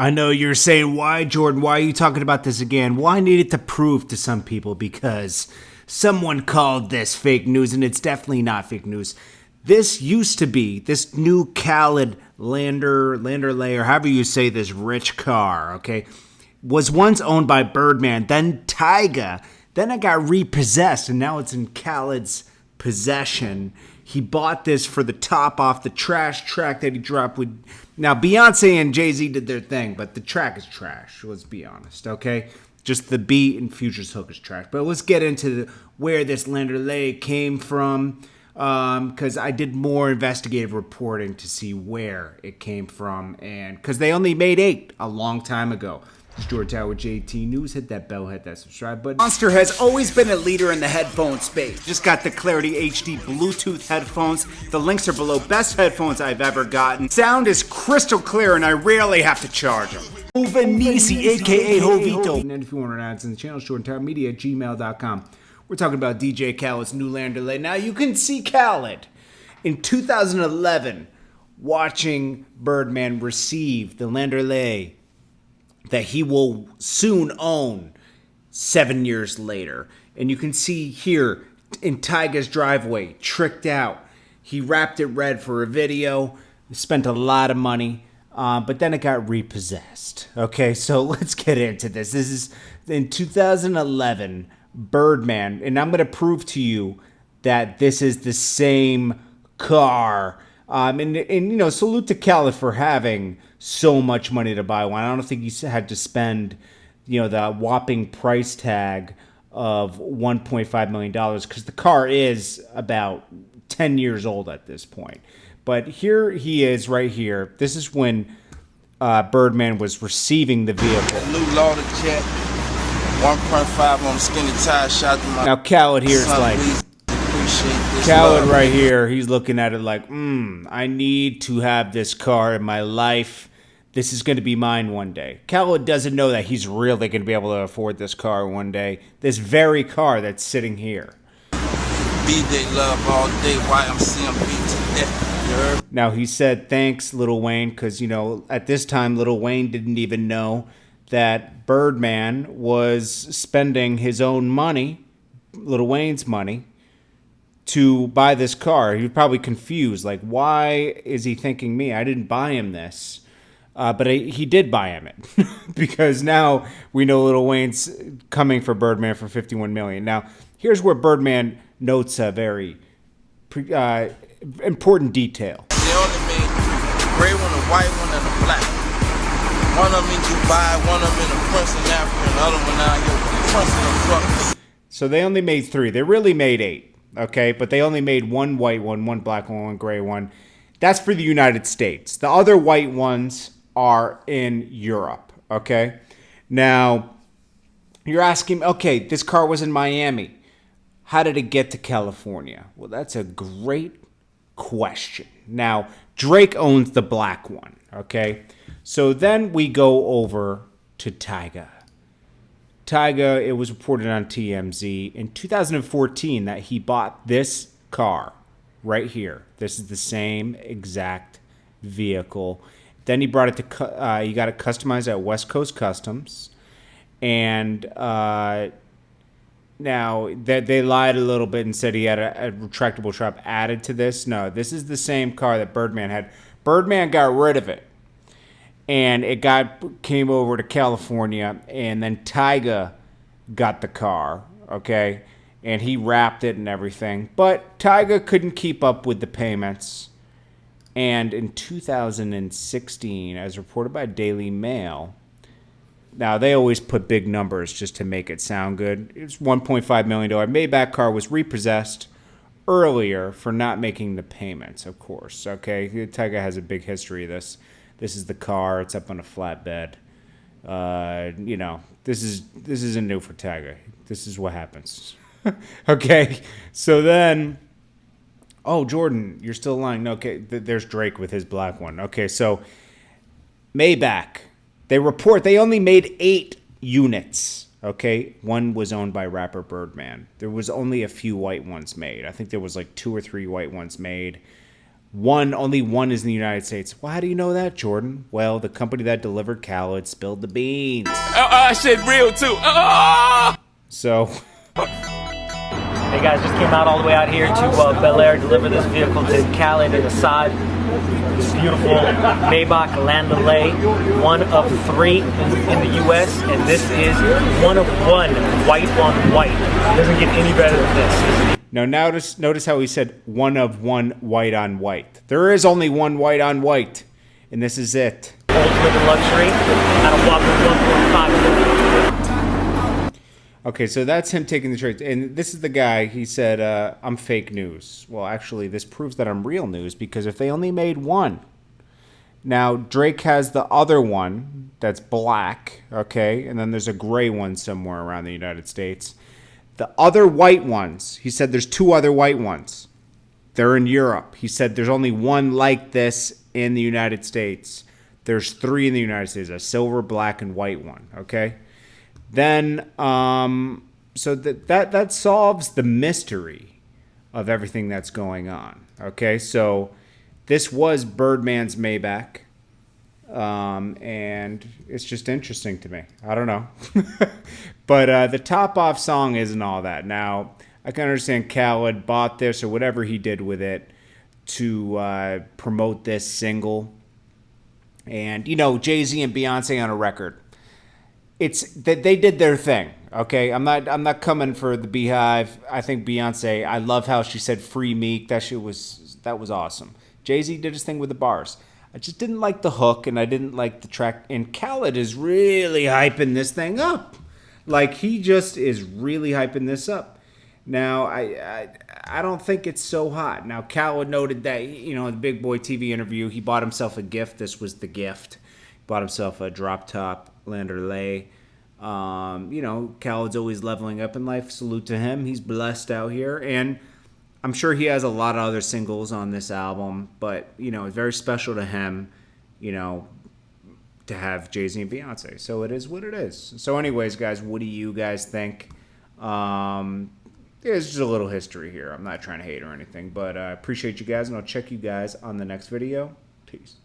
I know you're saying, why, Jordan? Why are you talking about this again? Well, I needed to prove to some people because someone called this fake news, and it's definitely not fake news. This used to be, this new Khaled Landaulet, or however you say this rich car, okay, was once owned by Birdman, then Tyga. Then it got repossessed, and now it's in Khaled's possession. He bought this for the top off the trash track that he dropped with... Now, Beyonce and Jay-Z did their thing, but the track is trash, let's be honest, okay? Just the beat and Future's hook is trash. But let's get into where this Landaulet came from, because I did more investigative reporting to see where it came from, and because they only made 8 a long time ago. It's Jordan Tower with JT News. Hit that bell, hit that subscribe button. Monster has always been a leader in the headphone space. Just got the Clarity HD Bluetooth headphones. The links are below. Best headphones I've ever gotten. Sound is crystal clear and I rarely have to charge them. Hova Nissi, aka Hovito. And if you want to add in the channel, jordantowermedia@gmail.com. We're talking about DJ Khaled's new Landaulet. Now you can see Khaled in 2011 watching Birdman receive the Landaulet that he will soon own 7 years later. And you can see here in Tyga's driveway, tricked out. He wrapped it red for a video, spent a lot of money, but then it got repossessed. Okay, so let's get into this. This is in 2011, Birdman, and I'm going to prove to you that this is the same car. And you know, salute to Khaled for having so much money to buy one. I don't think he had to spend, you know, the whopping price tag of $1.5 million because the car is about 10 years old at this point. But here he is right here. This is when Birdman was receiving the vehicle. New Lauder jet, 1.5 on the skinny tire shot. Now Khaled here is like... Khaled right here, he's looking at it like, I need to have this car in my life. This is going to be mine one day. Khaled doesn't know that he's really going to be able to afford this car one day. This very car that's sitting here. B-Day love all day, YMCMB to death. Now he said, thanks, Lil Wayne, because, you know, at this time, Lil Wayne didn't even know that Birdman was spending his own money, Lil Wayne's money, to buy this car. He was probably confused, like, why is he thanking me? I didn't buy him this. But he did buy him it because now we know Lil Wayne's coming for Birdman for $51 million. Now, here's where Birdman notes a very important detail. They only made the gray one, the white one, and the black. One of them in Dubai, one of them in the Prince in Africa, and the other one out here, Prince in the truck. So they only made 3. They really made 8, okay? But they only made 1 white one, 1 black one, 1 gray one. That's for the United States. The other white ones are in Europe, okay? Now, you're asking, okay, this car was in Miami. How did it get to California? Well, that's a great question. Now, Drake owns the black one, okay? So then we go over to Tyga. Tyga, it was reported on TMZ in 2014 that he bought this car right here. This is the same exact vehicle. Then he brought it to, he got it customized at West Coast Customs. And now they lied a little bit and said he had a retractable strap added to this. No, this is the same car that Birdman had. Birdman got rid of it. And it came over to California. And then Tyga got the car, okay? And he wrapped it and everything. But Tyga couldn't keep up with the payments. And in 2016, as reported by Daily Mail, now they always put big numbers just to make it sound good. It was $1.5 million. Maybach car was repossessed earlier for not making the payments, of course. Okay, Tyga has a big history of this. This is the car. It's up on a flatbed. You know, this isn't new for Tyga. This is what happens. Okay, so then... Oh, Jordan, you're still lying. No, okay, there's Drake with his black one. Okay, so Maybach, they report they only made 8 units. Okay, one was owned by rapper Birdman. There was only a few white ones made. I think there was like 2 or 3 white ones made. Only one is in the United States. Well, how do you know that, Jordan? Well, the company that delivered Khaled spilled the beans. Shit real too. So, Hey guys, just came out all the way out here to Bel Air, deliver this vehicle to Khaled and Assad. This beautiful Maybach Landaulet, one of 3 in the US, and this is one of 1 white on white. It doesn't get any better than this. now notice how he said one of 1 white on white. There is only 1 white on white, and this is it. Ultimate in luxury at a whopping 1.5 million. Okay, so that's him taking the trade. And this is the guy, he said, I'm fake news. Well, actually, this proves that I'm real news, because if they only made 1. Now, Drake has the other one that's black, okay? And then there's a gray one somewhere around the United States. The other white ones, he said there's 2 other white ones. They're in Europe. He said there's only 1 like this in the United States. There's 3 in the United States, a silver, black, and white one, okay? Then, so that solves the mystery of everything that's going on. Okay, so this was Birdman's Maybach, and it's just interesting to me. I don't know, but the top off song isn't all that. Now, I can understand Khaled bought this or whatever he did with it to promote this single, and Jay-Z and Beyonce on a record. It's that they did their thing, okay? I'm not coming for the Beehive. I think Beyonce, I love how she said free Meek. That was awesome. Jay-Z did his thing with the bars. I just didn't like the hook, and I didn't like the track. And Khaled is really hyping this thing up. Like, he just is really hyping this up. Now, I don't think it's so hot. Now, Khaled noted that, in the Big Boy TV interview, he bought himself a gift. This was the gift. He bought himself a drop top Landaulet. Khaled's always leveling up in life. Salute to him. He's blessed out here. And I'm sure he has a lot of other singles on this album. But, it's very special to him, to have Jay-Z and Beyonce. So it is what it is. So anyways, guys, what do you guys think? There's just a little history here. I'm not trying to hate or anything. But I appreciate you guys. And I'll check you guys on the next video. Peace.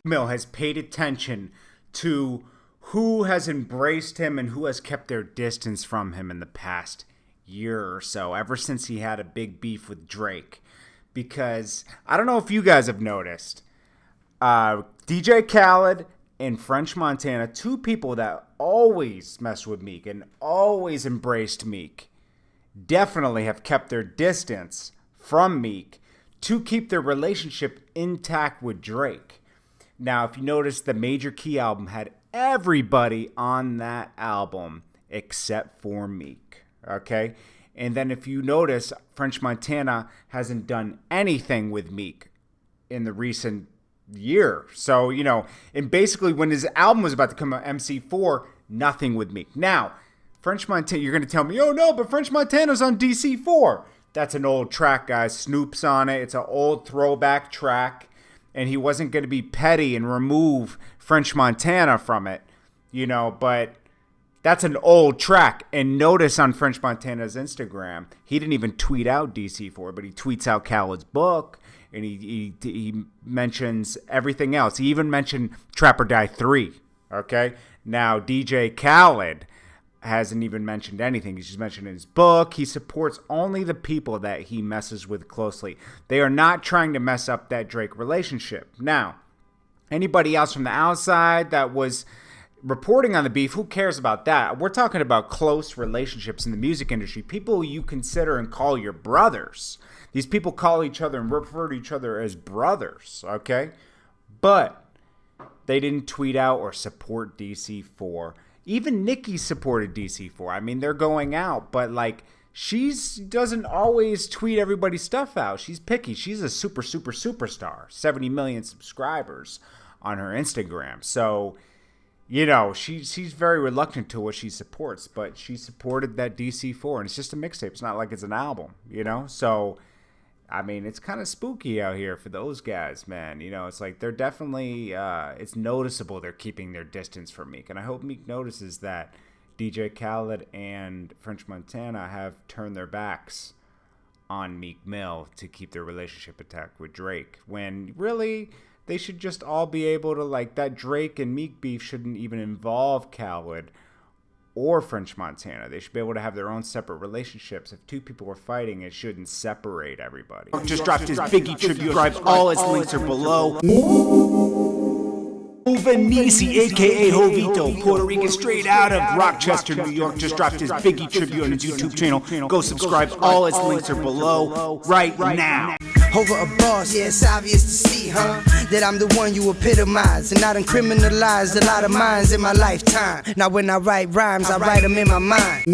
Mill has paid attention to who has embraced him and who has kept their distance from him in the past year or so, ever since he had a big beef with Drake. Because I don't know if you guys have noticed, DJ Khaled and French Montana, 2 people that always messed with Meek and always embraced Meek, definitely have kept their distance from Meek to keep their relationship intact with Drake. Now, if you notice, the Major Key album had everybody on that album except for Meek, okay? And then if you notice, French Montana hasn't done anything with Meek in the recent year. So, and basically when his album was about to come out, MC4, nothing with Meek. Now, French Montana, you're going to tell me, oh no, but French Montana's on DC4. That's an old track, guys. Snoop's on it. It's an old throwback track. And he wasn't going to be petty and remove French Montana from it, but that's an old track. And notice on French Montana's Instagram, he didn't even tweet out DC4, but he tweets out Khaled's book, and he mentions everything else. He even mentioned Trap or Die 3, okay? Now, DJ Khaled hasn't even mentioned anything. He's just mentioned in his book. He supports only the people that he messes with closely. They are not trying to mess up that Drake relationship. Now, anybody else from the outside that was reporting on the beef, who cares about that? We're talking about close relationships in the music industry. People you consider and call your brothers. These people call each other and refer to each other as brothers, okay? But they didn't tweet out or support DC4. Even Nicki supported DC4. I mean, they're going out, but she doesn't always tweet everybody's stuff out. She's picky. She's a superstar. 70 million subscribers on her Instagram. So, she's very reluctant to what she supports, but she supported that DC4, and it's just a mixtape. It's not like it's an album, So, I mean, it's kind of spooky out here for those guys, man. It's like they're definitely, it's noticeable they're keeping their distance from Meek. And I hope Meek notices that DJ Khaled and French Montana have turned their backs on Meek Mill to keep their relationship intact with Drake, when really they should just all be able to, like, that Drake and Meek beef shouldn't even involve Khaled or French Montana. They should be able to have their own separate relationships. If two people were fighting, it shouldn't separate everybody. Just dropped his Biggie tribute. Subscribe. All his links are below. Hova Nissi, aka Hovito, Puerto Rican, straight out of Rochester, New York, just dropped his Biggie tribute on his YouTube channel. Go subscribe. All his links are below right now. Hova a boss, yeah, it's obvious to see, huh? That I'm the one you epitomize, and I done criminalized a lot of minds in my lifetime. Now when I write rhymes, I write them in my mind.